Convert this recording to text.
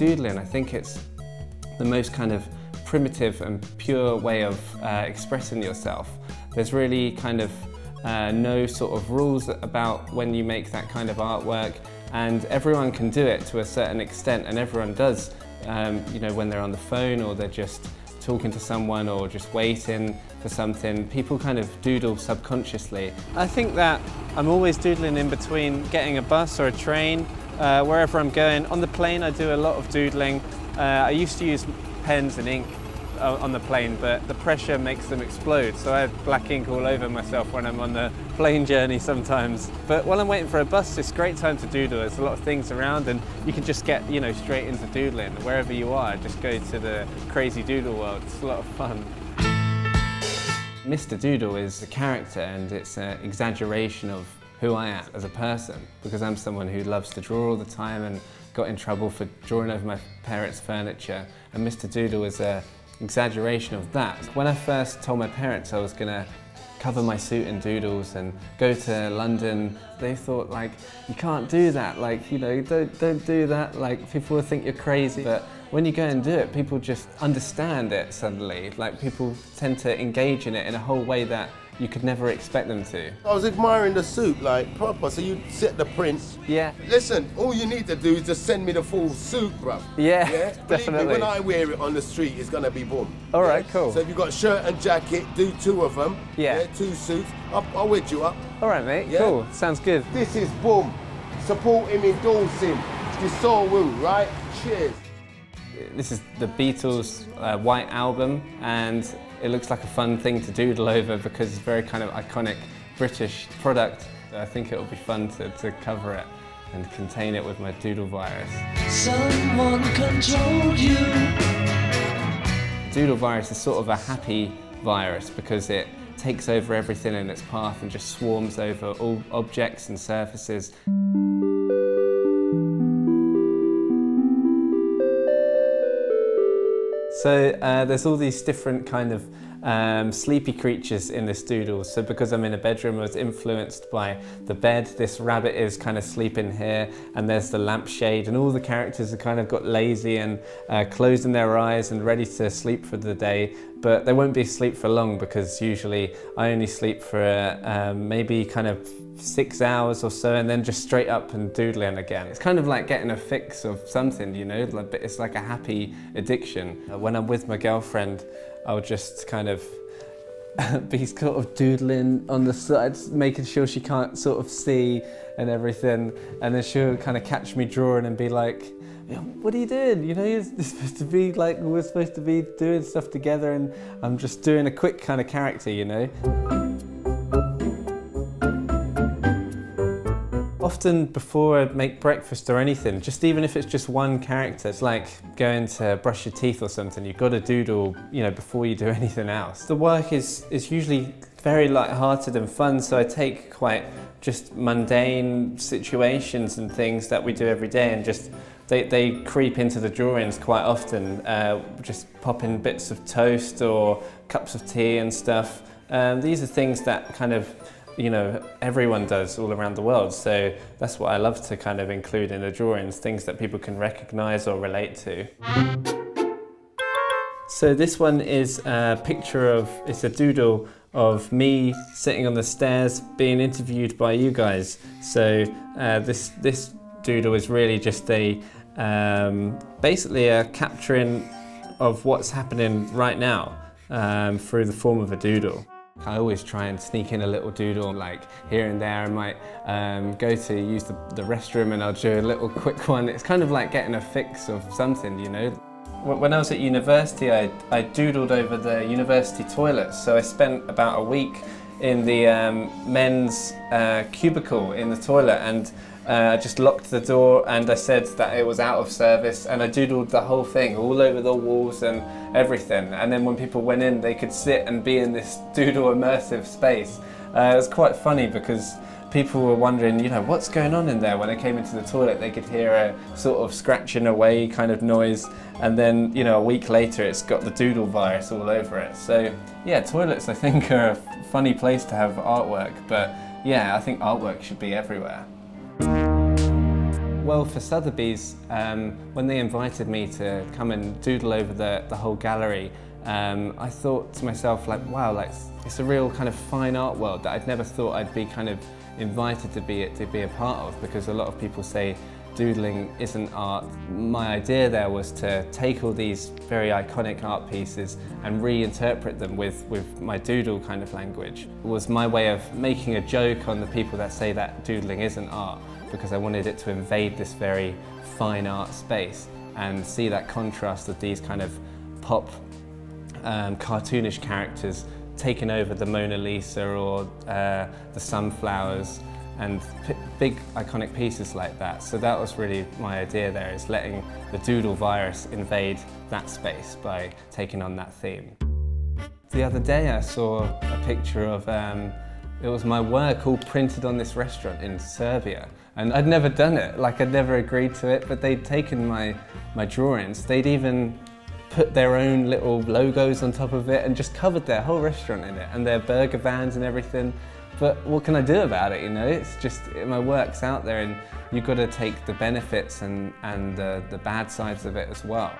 doodling, I think it's the most kind of primitive and pure way of expressing yourself. There's really kind of no sort of rules about when you make that kind of artwork, and everyone can do it to a certain extent, and everyone does, you know, when they're on the phone or they're just talking to someone or just waiting for something. People kind of doodle subconsciously. I think that I'm always doodling in between getting a bus or a train, wherever I'm going. On the plane I do a lot of doodling. I used to use pens and ink on the plane, but the pressure makes them explode, so I have black ink all over myself when I'm on the plane journey sometimes. But while I'm waiting for a bus, it's a great time to doodle. There's a lot of things around and you can just get, you know, straight into doodling. Wherever you are, just go to the crazy doodle world. It's a lot of fun. Mr. Doodle is a character, and it's an exaggeration of who I am as a person, because I'm someone who loves to draw all the time and got in trouble for drawing over my parents' furniture, and Mr. Doodle is a exaggeration of that. When I first told my parents I was gonna cover my suit in doodles and go to London, they thought, like, you can't do that, like, you know, don't do that, like, people will think you're crazy. But when you go and do it, people just understand it suddenly. Like, people tend to engage in it in a whole way that you could never expect them to. I was admiring the suit, like, proper, so you set the print. Yeah. Listen, all you need to do is just send me the full suit, bruv. Yeah, Believe definitely. me, when I wear it on the street, it's gonna be boom. All right, cool. So if you've got shirt and jacket, do 2 of them. Yeah. 2 suits. I'll wed you up. All right, mate, Yeah. cool, sounds good. This is boom. Support him, endorse him. You saw woo, right? Cheers. This is the Beatles' White Album, and it looks like a fun thing to doodle over because it's a very kind of iconic British product. I think it'll be fun to cover it and contain it with my doodle virus. Someone controlled you. Doodle virus is sort of a happy virus because it takes over everything in its path and just swarms over all objects and surfaces. So there's all these different kind of sleepy creatures in this doodle. So because I'm in a bedroom, I was influenced by the bed. This rabbit is kind of sleeping here, and there's the lampshade, and all the characters have kind of got lazy and closing their eyes and ready to sleep for the day. But they won't be asleep for long because usually I only sleep for maybe kind of 6 hours or so, and then just straight up and doodling again. It's kind of like getting a fix of something, you know, but it's like a happy addiction. When I'm with my girlfriend, I'll just kind of be sort of doodling on the sides, making sure she can't sort of see and everything, and then she'll kind of catch me drawing and be like, what are you doing? You know, you're supposed to be like, we're supposed to be doing stuff together, and I'm just doing a quick kind of character, you know. Often before I make breakfast or anything, just even if it's just one character, it's like going to brush your teeth or something, you've got to doodle, you know, before you do anything else. The work is usually very light-hearted and fun, so I take quite just mundane situations and things that we do every day and just they creep into the drawings quite often, just popping bits of toast or cups of tea and stuff. These are things that kind of, you know, everyone does all around the world, so that's what I love to kind of include in the drawings, things that people can recognise or relate to. So this one is a picture of, it's a doodle of me sitting on the stairs being interviewed by you guys. So this doodle is really just a basically a capturing of what's happening right now through the form of a doodle. I always try and sneak in a little doodle, like here and there. I might go to use the restroom and I'll do a little quick one. It's kind of like getting a fix of something, you know. When I was at university, I doodled over the university toilets, so I spent about a week in the men's cubicle in the toilet, and I just locked the door and I said that it was out of service, and I doodled the whole thing all over the walls and everything, and then when people went in they could sit and be in this doodle immersive space. It was quite funny because people were wondering, you know, what's going on in there. When I came into the toilet they could hear a sort of scratching away kind of noise, and then, you know, a week later it's got the doodle virus all over it. So yeah, toilets I think are a funny place to have artwork, but yeah, I think artwork should be everywhere. Well, for Sotheby's, when they invited me to come and doodle over the whole gallery, I thought to myself, like, wow, like, it's a real kind of fine art world that I'd never thought I'd be kind of invited to be a part of, because a lot of people say doodling isn't art. My idea there was to take all these very iconic art pieces and reinterpret them with my doodle kind of language. It was my way of making a joke on the people that say that doodling isn't art, because I wanted it to invade this very fine art space and see that contrast of these kind of pop cartoonish characters taking over the Mona Lisa or the sunflowers and big iconic pieces like that. So that was really my idea there, is letting the doodle virus invade that space by taking on that theme. The other day I saw a picture of, it was my work all printed on this restaurant in Serbia. And I'd never done it, like I'd never agreed to it, but they'd taken my drawings. They'd even put their own little logos on top of it and just covered their whole restaurant in it, and their burger vans and everything. But what can I do about it, you know? It's just, my work's out there, and you've got to take the benefits and the bad sides of it as well.